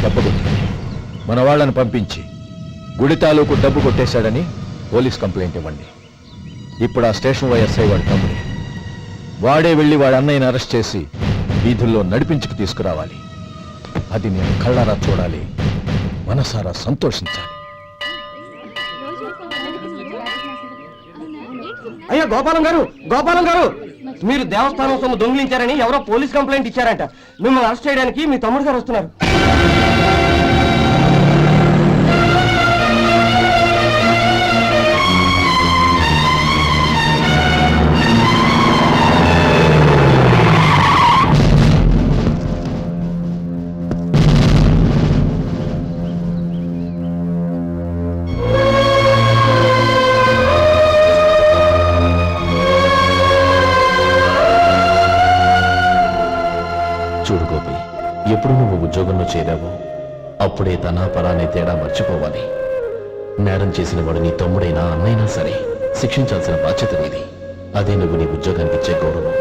తప్పకుండా మన వాళ్ళని పంపించి గుడి తాలూకు డబ్బు కొట్టేశాడని పోలీస్ కంప్లైంట్ ఇవ్వండి. ఇప్పుడు ఆ స్టేషన్ ఎస్ఐ వాడి తమ్ముడే. వాడే వెళ్ళి వాడి అన్నయ్యని అరెస్ట్ చేసి వీధుల్లో నడిపించుకు తీసుకురావాలి. అది నేను కళ్ళారా చూడాలి, మనసారా సంతోషించాలి. అయ్యా గోపాలం గారు, గోపాలం గారు, మీరు దేవస్థానం సొమ్ము దొంగిలించారని ఎవరో పోలీస్ కంప్లైంట్ ఇచ్చారంట. మిమ్మల్ని అరెస్ట్ చేయడానికి మీ తమ్ముడు గారు వస్తున్నారు. చూడు గోపి, ఎప్పుడు నువ్వు ఉద్యోగంలో చేరావో అప్పుడే తన పరానే తేడా మర్చిపోవాలి. నేరం చేసిన వాడు నీ తమ్ముడైనా అన్నైనా సరే శిక్షించాల్సిన బాధ్యత నీది. అదే నువ్వు నీ ఉద్యోగానికి ఇచ్చే గౌరవం.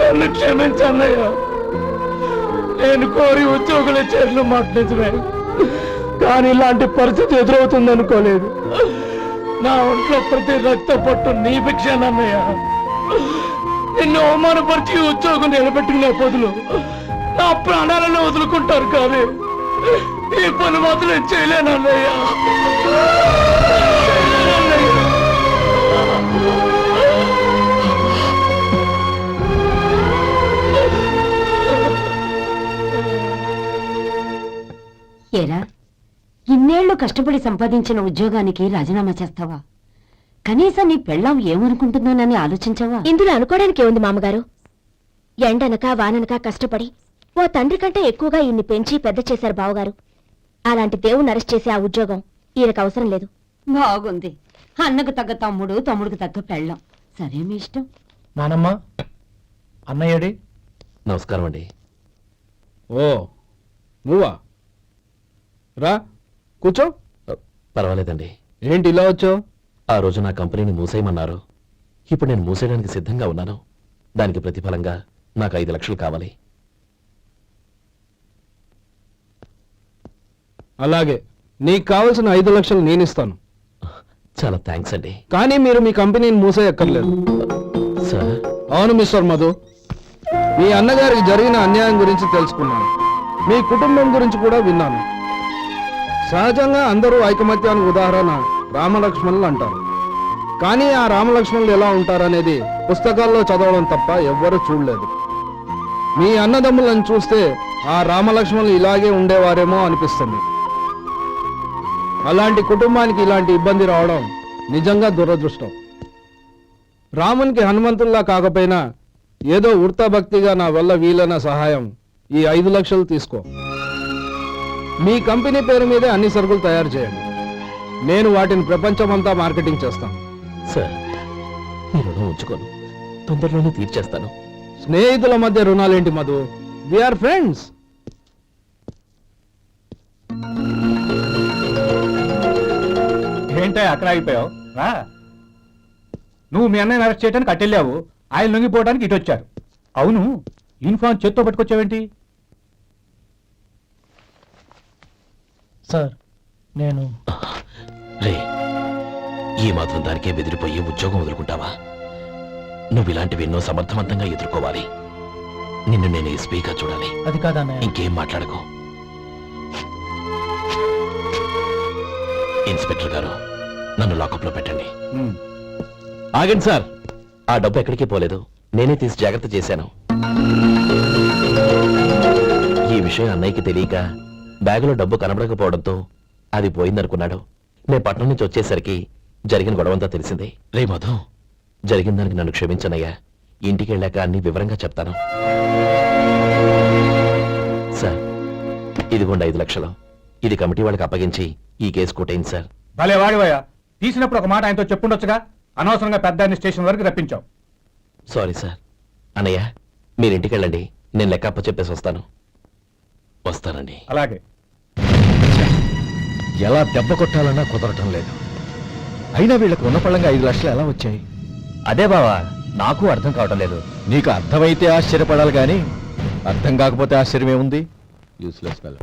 నన్ను క్షమించన్నయ్య. నేను కోరి ఉద్యోగుల చేతులు మాట నిజమే, కానీ ఇలాంటి పరిస్థితి ఎదురవుతుందనుకోలేదు. నా ఒంట్లో ప్రతి రక్త పట్టు నీ భిక్షనన్నయ్య. నిన్ను అవమానపరిచి ఉద్యోగం నిలబెట్టుకునే బదులు నా ప్రాణాలను వదులుకుంటారు, కానీ ఈ పని మాత్రం చేయలేనన్నయ్య. ఏరా, ఇన్నేళ్లు కష్టపడి సంపాదించిన ఉద్యోగానికి రాజీనామా చేస్తావా? కనీసం నీ పెళ్ళాం ఏమనుకుంటుందోనని ఆలోచించావా? ఇందులో అనుకోవడానికి ఏముంది మామగారు? ఎండనక వాననక కష్టపడి ఓ తండ్రి కంటే ఎక్కువగా ఈయన్ని పెంచి పెద్ద చేశారు బావగారు. అలాంటి దేవుణ్ణి అరెస్ట్ చేసే ఆ ఉద్యోగం ఈయనకు అవసరం లేదు. బాగుంది. అన్నకు తగ్గ తమ్ముడు, తమ్ముడికి తగ్గ పెళ్ళాం. సరే, మీ ఇష్టం. నానమ్మ, అన్నయ్యడి. నమస్కారం అండి. ఓ నువ్వా? రా కూర్చో. పర్వాలేదండి. ఏంటి ఇలా వచ్చావు? ఆ రోజు నా కంపెనీని మూసేయమన్నారు. ఇప్పుడు నేను మూసేయడానికి సిద్ధంగా ఉన్నాను. దానికి ప్రతిఫలంగా నాకు 5 లక్షలు కావాలి. అలాగే, నీకు కావలసిన 5 లక్షలు నేను ఇస్తాను. చాలా థ్యాంక్స్ అండి. కానీ మీరు మీ కంపెనీని మూసేయక్కర్లేదు. సార్? అవును మిస్టర్ మధు, మీ అన్నగారికి జరిగిన అన్యాయం గురించి తెలుసుకున్నాను. మీ కుటుంబం గురించి కూడా విన్నాను. సహజంగా అందరూ ఐకమత్యానికి ఉదాహరణ రామలక్ష్మణులు అంటారు. కానీ ఆ రామలక్ష్మణులు ఎలా ఉంటారనేది పుస్తకాల్లో చదవడం తప్ప ఎవ్వరూ చూడలేదు. మీ అన్నదమ్ములను చూస్తే ఆ రామలక్ష్మణులు ఇలాగే ఉండేవారేమో అనిపిస్తుంది. అలాంటి కుటుంబానికి ఇలాంటి ఇబ్బంది రావడం నిజంగా దురదృష్టం. రామునికి హనుమంతుల్లా కాకపోయినా ఏదో ఉడతాభక్తిగా నా వల్ల వీలైన సహాయం ఈ 5 లక్షలు తీసుకో. మీ కంపెనీ పేరు మీదే అన్ని సరుకులు తయారు చేయండి. నేను వాటిని ప్రపంచమంతా మార్కెటింగ్ చేస్తాను. సార్, మీ రుణం ఉంచుకోను, తొందరలోనే తీర్చేస్తాను. స్నేహితుల మధ్య రుణాలేంటి మధు? We are friends. ఏంటో అక్కడ ఆగిపోయావు? రా. నువ్వు మీ అన్నయ్యని అరెస్ట్ చేయడానికి అట్టెళ్ళావు, ఆయన లొంగిపోవడానికి ఇటు వచ్చారు. అవును, యూనిఫామ్ చేత్తో పట్టుకొచ్చావేంటి? సార్, నేను రే, ఈ మాత్రం దానికే బెదిరిపోయి ఉద్యోగం వదులుకుంటావా? నువ్వు ఇలాంటివి ఎన్నో సమర్థవంతంగా ఎదుర్కోవాలి. నిన్ను నేను ఎస్పీగా చూడాలి. అది కాదన్న. ఇంకేం మాట్లాడకు. ఇన్స్పెక్టర్ గారు, నన్ను లాకప్లో పెట్టండి. ఆగండి సార్, ఆ డబ్బు ఎక్కడికి పోలేదు. నేనే తీసి జాగ్రత్త చేశాను. ఈ విషయం అన్నయ్యకి తెలియక బ్యాగులో డబ్బు కనబడకపోవడంతో అది పోయిందనుకున్నాడు. నేను పట్నం నుంచి వచ్చేసరికి జరిగిన గొడవంతా తెలిసింది. రే మధు, జరిగిన దానికి నన్ను క్షమించనయ్యా. ఇంటికి వెళ్ళాక అన్ని వివరంగా చెప్తాను. సార్, ఇదిగోండి 5 లక్షలు. ఇది కమిటీ వాళ్ళకి అప్పగించి ఈ కేసు కొట్టేయండి సార్. భలే వాడివయ్యా, తీసినప్పుడు ఒక మాట ఆయనతో చెప్పుండొచ్చుగా. అనవసరంగా పెద్ద ఆయన స్టేషన్ వరకు రప్పించావు. Sorry sir. అన్నయ్య, మీరు ఇంటికి వెళ్ళండి, నేను లెక్క అప్ప చెప్పేసి వస్తాను. వస్తానండి. అలాగే. ఎలా దెబ్బ కొట్టాలన్నా కుదరటం లేదు. అయినా వీళ్ళకు ఉన్నపళ్ళంగా 5 లక్షలు ఎలా వచ్చాయి? అదే బావా, నాకు అర్థం కావటం లేదు. నీకు అర్థమైతే ఆశ్చర్యపడాలి కానీ అర్థం కాకపోతే ఆశ్చర్యం ఏముంది? Useless fellow.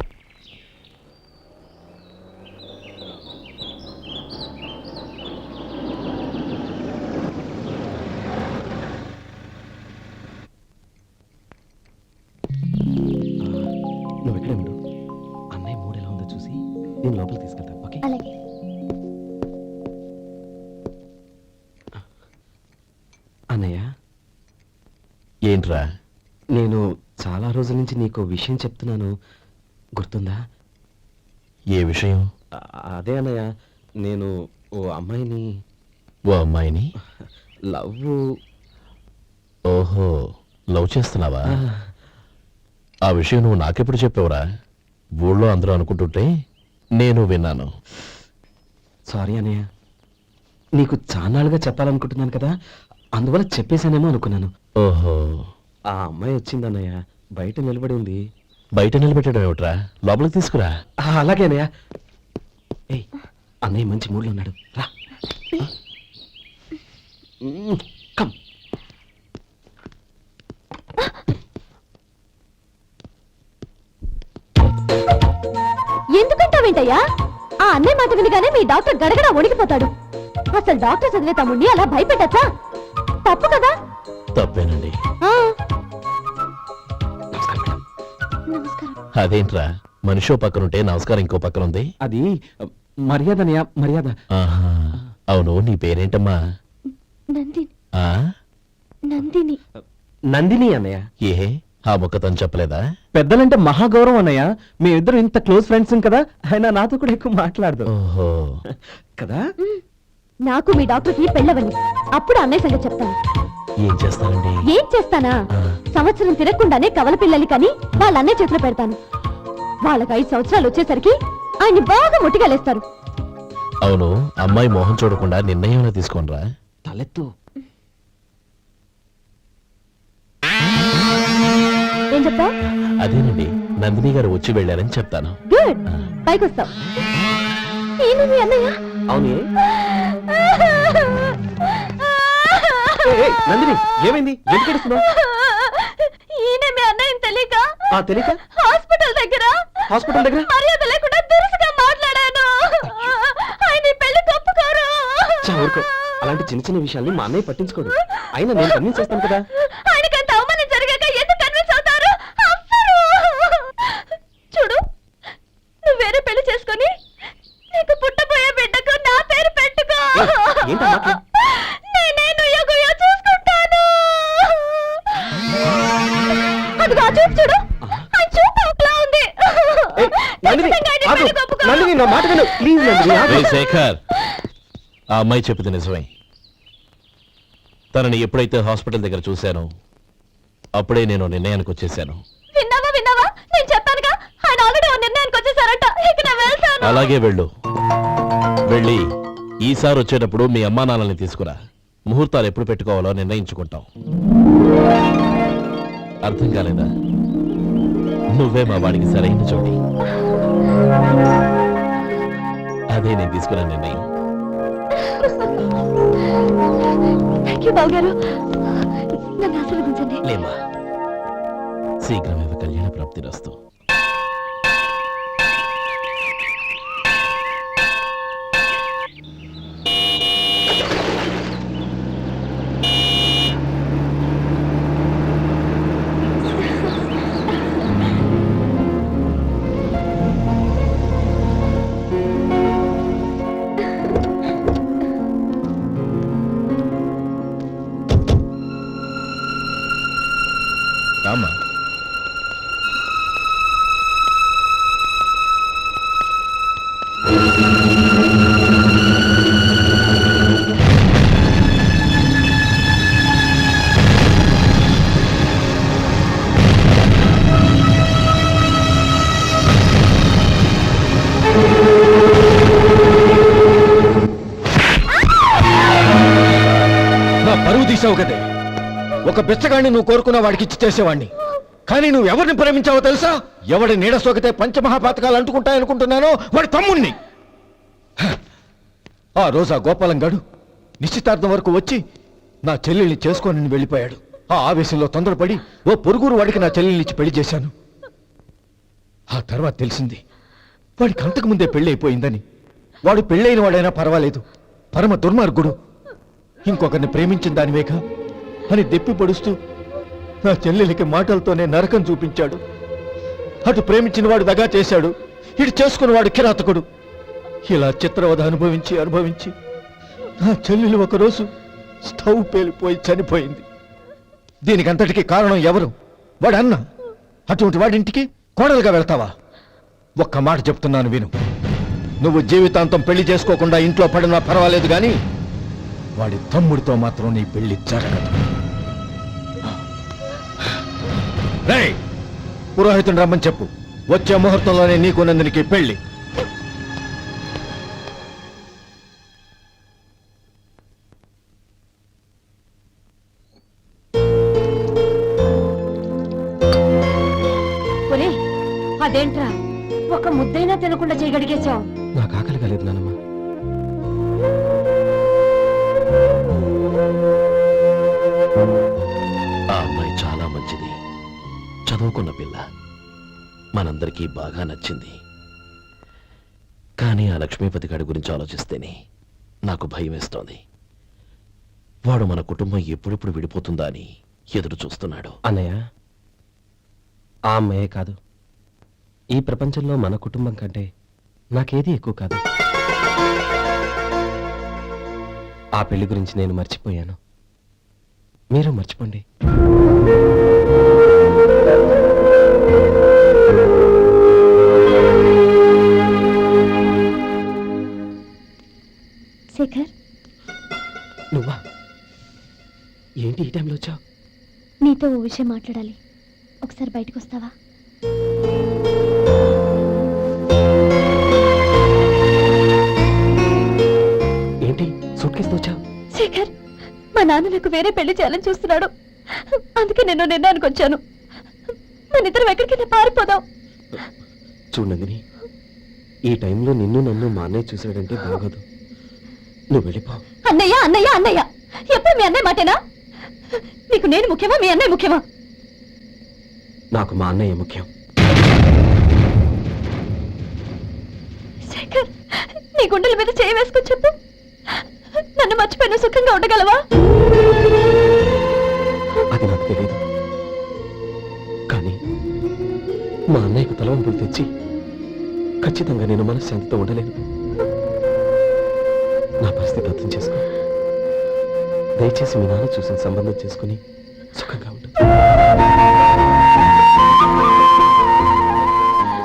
నువ్వు ఎక్కడే ఉండు. అన్నయ్య మూడు ఎలా ఉందో చూసి నేను లోపలికి తీసుకెళ్తాను. ఓకే? అలాగే. అన్నయ్య, ఏంట్రా? నేను చాలా రోజుల నుంచి నీకు విషయం చెప్తున్నాను, గుర్తుందా? ఏ విషయం? అదే అన్నయ్య, నేను ఓ అమ్మాయిని ఓ అమ్మాయిని లవ్. ఓహో, లవ్ చేస్తున్నావా? ఆ విషయం నువ్వు నాకెప్పుడు చెప్పావురా? ఊళ్ళో అందరూ అనుకుంటుంటే నేను విన్నాను. సారీ అన్నయ్య, నీకు చాన్నాళ్ళుగా చెప్పాలనుకుంటున్నాను కదా, అందువల్ల చెప్పేశానేమో అనుకున్నాను. ఓహో, ఆ అమ్మాయి వచ్చింది అన్నయ్య, బయట నిలబడి ఉంది. బయట నిలబెట్టడం ఏమిట్రా? లోపలికి తీసుకురా. అలాగే అన్నయ్య. ఏయ్, అన్నయ్య మంచి మూడ్లో ఉన్నాడు, రా. కమ్. ఎందుకంటావేంటయ్యా? ఆ అన్నయ్య మాట వినగానే మీ డాక్టర్ గడగడ వణికిపోతాడు. అసలు డాక్టర్ చదివే తమ్ముడిని అలా భయపెట్టచ్చా? తప్పు కదా. తప్పేనండి. ఆ, నమస్కారం మేడం. నమస్కారం. అదేంట్రా, మనిషో పక్కనుంటే నమస్కారం ఇంకో పక్కన ఉంది? అది మర్యాద అన్నయ్య, మర్యాద. ఆహా, అవును, నీ పేరేంటమ్మా? నందిని. ఆ? నందిని. నందిని అన్నయ్య. ఏ, ఆ ముక్క తను చెప్పలేదా? పెద్దలంటే మహాగౌరవం అన్నయ్య. మీ ఇద్దరు ఇంత క్లోజ్ ఫ్రెండ్స్ కదా, ఆయన నాతో కూడా ఎక్కువ మాట్లాడదు ఓహో, కదా. నాకు మీ డాక్టర్కి పెళ్ళవని అప్పుడు అన్నయ్య సంగతి చెప్తాను. ఏం చేస్తానండి? ఏం చేస్తానా? సంవత్సరం తిరగకుండానే కవల పిల్లలు కని వాళ్ళ అన్నయ్య చేతిలో పెడతాను. వాళ్ళకి 5 సంవత్సరాలు వచ్చేసరికి ఆయన్ని బాగా ముట్టిగలేస్తారు. అవును, అమ్మాయి మోహం చూడకుండా నిర్ణయం తీసుకోనరా? తలెత్తు. ఏం చెప్తావు? అదేనండి, నందిని గారు వచ్చి వెళ్ళారని చెప్తాను. గుడ్, పైకొస్తావు. నేను మీ అన్నయ్య. అవును. నందిని, ఏమైంది? ఎందుకు ఏడుస్తున్నావు? ఈయన మీ అన్నయ్యని తెలియక తెలియక హాస్పిటల్ దగ్గర మర్యాద లేకుండా దురుసుగా మాట్లాడాను. ఆయన ఈ పెళ్లి తప్పుకోరు. ఊరుకో, అలాంటి చిన్న చిన్న విషయాల్ని మా అన్నయ్య పట్టించుకోడు. అయినా నేను కన్విన్స్ చేస్తాను కదా. ఆయనకంత అవమానం జరిగాక ఎందుకు కన్విన్స్ అవుతారు? అవ్వరు. చూడు, నువ్వు వేరే పెళ్లి చేసుకొని నీకు పుట్టబోయే బిడ్డకు నా పేరు పెట్టుకో. ఏంటా మాటలు? నేనే నుయ్యో చూసుకుంటాను. అదిగో ఆ చూపు చూడు, ఆ చూపు ఒకలా ఉంది. నందిని, ఖచ్చితంగా ఆయన ఆగు. పెళ్లికి ఒప్పుకోను. నందిని, నా మాట విను ప్లీజ్. నందిని, ఆగు. రేయ్ శేఖర్, ఆ అమ్మాయి చెప్పింది నిజమే. తనని ఎప్పుడైతే హాస్పిటల్ దగ్గర చూశానో అప్పుడే నేను నిర్ణయానికి వచ్చేసాను. విన్నావా? నేను చెప్పానుగా, ఆయన ఆల్రెడీ ఓ నిర్ణయానికి వచ్చేసారట. ఇక నేను వెళ్తాను. అలాగే వెళ్ళు. వెళ్ళి ఈసారి వచ్చేటప్పుడు మీ అమ్మా నాన్నల్ని తీసుకురా. ముహూర్తాలు ఎప్పుడు పెట్టుకోవాలో నిర్ణయించుకుంటాం. అర్థం కాలేదా? నువ్వే మా వాడికి సరైన చోటి. అదే నేను తీసుకున్న నిర్ణయం. థ్యాంక్ యూ బావగారు, నన్ను ఆశీర్వదించండి. లేమ్మా, శీఘ్రమేవ కళ్యాణ ప్రాప్తిరస్తు. రామ్మా. చేసావు కదే. ఒక బిచ్చగాడిని నువ్వు కోరుకున్న వాడికి ఇచ్చి చేసేవాడిని. కానీ నువ్వు ఎవరిని ప్రేమించావో తెలుసా? ఎవడి నీడ సోకితే పంచమహాపాతకాలు అంటుకుంటాయనుకుంటున్నానో వాడి తమ్ముణ్ణి. ఆ రోజు ఆ గోపాలం గాడు నిశ్చితార్థం వరకు వచ్చి నా చెల్లెల్ని చేసుకోనని వెళ్ళిపోయాడు. ఆ ఆవేశంలో తొందరపడి ఓ పొరుగురు వాడికి నా చెల్లెల్ని ఇచ్చి పెళ్లి చేశాను. ఆ తర్వాత తెలిసింది వాడికి అంతకు ముందే పెళ్లి అయిపోయిందని. వాడు పెళ్ళైన వాడైనా పర్వాలేదు, పరమ దుర్మార్గుడు. ఇంకొకరిని ప్రేమించిన దానివేగా అని దెప్పి పొడుస్తూ నా చెల్లెలికి మాటలతోనే నరకం చూపించాడు. అటు ప్రేమించిన వాడు దగా చేశాడు, ఇటు చేసుకున్నవాడు కిరాతకుడు. ఇలా చిత్రవధ అనుభవించి నా చెల్లెలు ఒకరోజు స్టవ్ పేలిపోయి చనిపోయింది. దీనికంతటికీ కారణం ఎవరు? వాడు అన్న. అటువంటి వాడింటికి కోడలుగా వెళ్తావా? ఒక్క మాట చెప్తున్నాను విను. నువ్వు జీవితాంతం పెళ్లి చేసుకోకుండా ఇంట్లో పడినా పర్వాలేదు కానీ వాడి తమ్ముడితో మాత్రం నీ పెళ్లి జరగదు. రేయ్, పురోహితుని రమ్మని చెప్పు. వచ్చే ముహూర్తంలోనే నీకు నందినికి పెళ్లి. ఒరే, అదేంట్రా ఒక ముద్దైనా తినకుండా చేయగడిగేశావు? నాకు ఆకలి కాలేదు నానమ్మ. ఆ అమ్మాయి చాలా మంచిది, చదువుకున్న పిల్ల, మనందరికీ బాగా నచ్చింది. కానీ ఆ లక్ష్మీపతి గారి గురించి ఆలోచిస్తేనే నాకు భయం వేస్తోంది. వాడు మన కుటుంబం ఎప్పుడెప్పుడు విడిపోతుందా అని ఎదురు చూస్తున్నాడు. అన్నయ్య, ఆ అమ్మాయే కాదు, ఈ ప్రపంచంలో మన కుటుంబం కంటే నాకేది ఎక్కువ కాదు. ఆ పెళ్లి గురించి నేను మర్చిపోయాను, మీరు మర్చిపోండి. శేఖర్, నువ్వా? ఏంటి ఈ టైంలో వచ్చావు? నీతో ఓ విషయం మాట్లాడాలి. ఒకసారి బయటకు వస్తావా? ఏంటి సూట్ కేసుతో వచ్చావు? శేఖర్, మా నాన్న నాకు వేరే పెళ్లి చేయాలని చూస్తున్నాడు. అందుకే నేను నిర్ణయానికి వచ్చాను. మన ఇద్దరం ఎక్కడికైనా పారిపోదాం. చూడండి, ఈ టైంలో నిన్ను నన్ను మా అన్నయ్య చూశాడంటే బాగోదు. నువ్వు వెళ్ళిపో. అన్నయ్య అన్నయ్య అన్నయ్య, ఎప్పుడు మీ అన్నయ్య మాటేనా? నీకు నేను ముఖ్యమా, మీ అన్నయ్య ముఖ్యమా? నాకు మా అన్నయ్య ముఖ్యం. శేఖర్, నీ గుండెల మీద చేయి వేసుకొని చెప్పు. నన్ను మర్చిపోయిన సుఖంగా ఉండగలవా? అది నాకు తెలియదు, కానీ మా అన్నయ్యకు తలవంపులు తెచ్చి ఖచ్చితంగా నేను మనశ్శాంతితో ఉండలేను. నా పరిస్థితి అర్థం చేసుకో. దయచేసి మీ నాన్న చూసిన సంబంధం చేసుకుని సుఖంగా ఉంటుంది.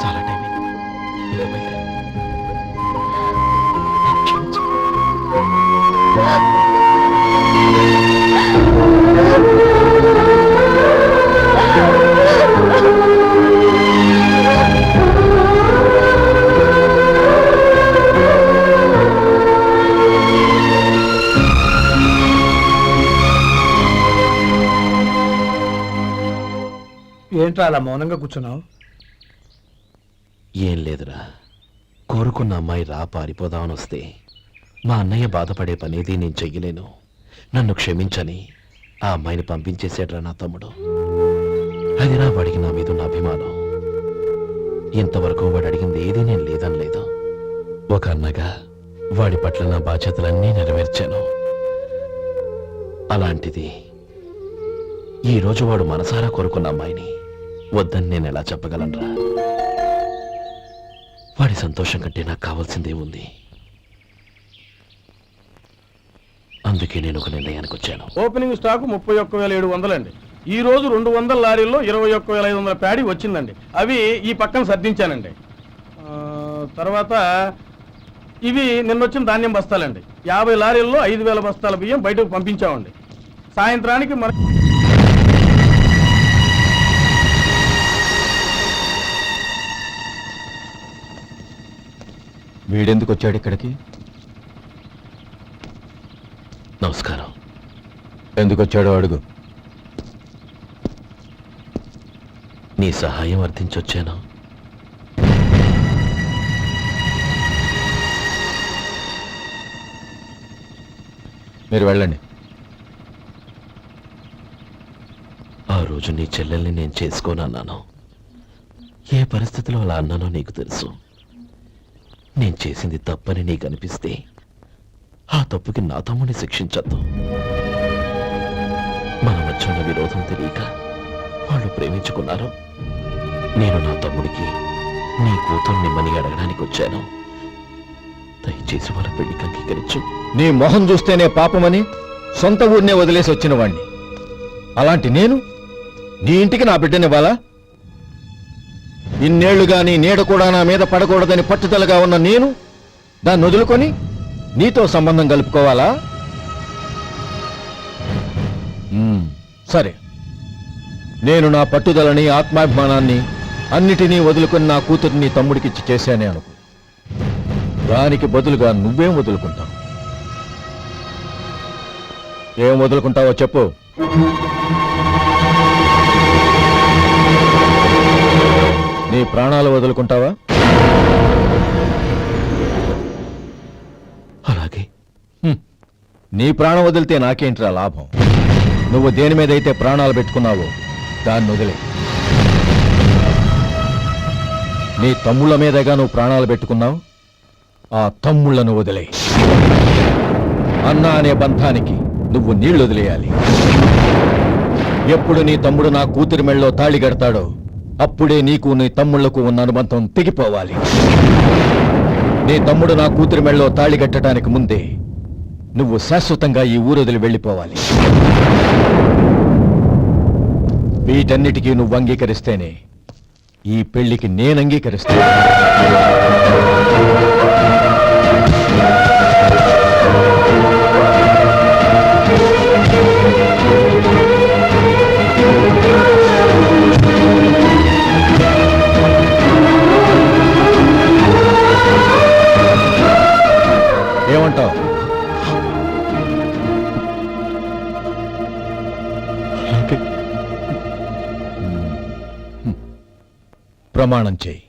చాలా టైం అయింది, ఇంకా బయలుదేరు. నన్ను క్షమించు. ఏంట్రా అలా మౌనంగా కూర్చున్నావు? ఏం లేదురా, కోరుకున్న అమ్మాయి రా పారిపోదామని వస్తే మా అన్నయ్య బాధపడే పనేది నేను చెయ్యలేను. నన్ను క్షమించని ఆ అమ్మాయిని పంపించేసాడ్రా నా తమ్ముడు. అది నా వాడికి నా మీద ఉన్న అభిమానం. ఇంతవరకు వాడు అడిగింది ఏది నేను లేదనలేదు. ఒక అన్నగా వాడి పట్ల నా బాధ్యతలన్నీ నెరవేర్చాను. అలాంటిది ఈరోజు వాడు మనసారా కోరుకున్న అమ్మాయిని వద్దని నేను ఎలా చెప్పగలనురా? వాడి సంతోషం కంటే నాకు కావాల్సిందే ఉంది. అందుకే నేను ఒక నిర్ణయానికి వచ్చాను. ఓపెనింగ్ స్టాక్ 31,700 అండి. ఈ రోజు 200 లారీల్లో 21,500 ప్యాడీ వచ్చిందండి. అవి ఈ పక్కన సర్దించానండి. తర్వాత ఇవి నిన్నొచ్చిన ధాన్యం బస్తాలండి. 50 లారీల్లో 5,000 బస్తాల బియ్యం బయటకు పంపించామండి. సాయంత్రానికి మన వీడెందుకు వచ్చాడు ఇక్కడికి? నమస్కారం. ఎందుకు వచ్చాడో అడుగు. నీ సహాయం అర్థించొచ్చాను. మీరు వెళ్ళండి. ఆ రోజు నీ చెల్లెల్ని నేను చేసుకోనన్నాను. ఏ పరిస్థితిలో అలా అన్నానో నీకు తెలుసు. నేను చేసింది తప్పని నీకు అనిపిస్తే ఆ తప్పుకి నా తమ్ముని శిక్షించద్దు. మన మధ్య ఉన్న విరోధం తెలియక వాళ్ళు ప్రేమించుకున్నారు. నేను నా తమ్ముడికి నీ కూతుర్ని మని అడగడానికి వచ్చాను. దయచేసి వాళ్ళ పెళ్లికి అంగీకరించు. నీ మొహం చూస్తేనే పాపమని సొంత ఊరినే వదిలేసి వచ్చిన వాణ్ణి. అలాంటి నేను నీ ఇంటికి నా బిడ్డనివ్వాలా? ఇన్నేళ్లుగా నీ నీడ కూడా నా మీద పడకూడదని పట్టుదలగా ఉన్న నేను దాన్ని వదులుకొని నీతో సంబంధం కలుపుకోవాలా? సరే, నేను నా పట్టుదలని ఆత్మాభిమానాన్ని అన్నిటినీ వదులుకొని నా కూతుర్ని తమ్ముడికిచ్చి చేశానే అనుకో. దానికి బదులుగా నువ్వేం వదులుకుంటావు? ఏం వదులుకుంటావో చెప్పు. నీ ప్రాణాలు వదులుకుంటావా? అలాగే. నీ ప్రాణం వదిలితే నాకేంట్రా లాభం? నువ్వు దేని మీద అయితే ప్రాణాలు పెట్టుకున్నావో దాన్ని వదిలే. నీ తమ్ముళ్ళ మీదగా నువ్వు ప్రాణాలు పెట్టుకున్నావు. ఆ తమ్ముళ్లను వదిలే. అన్న అనే బంధానికి నువ్వు నీళ్లు వదిలేయాలి. ఎప్పుడు నీ తమ్ముడు నా కూతురి మెళ్ళలో తాళి కడతాడో అప్పుడే నీకు నీ తమ్ముళ్లకు ఉన్న అనుబంధం తెగిపోవాలి. నీ తమ్ముడు నా కూతురి మెళ్ళలో తాళి కట్టడానికి ముందే నువ్వు శాశ్వతంగా ఈ ఊరొదిలి వెళ్ళిపోవాలి. వీటన్నిటికీ నువ్వు అంగీకరిస్తేనే ఈ పెళ్లికి నేను అంగీకరిస్తాను. ఏమంటావు? ప్రమాణం చేయి.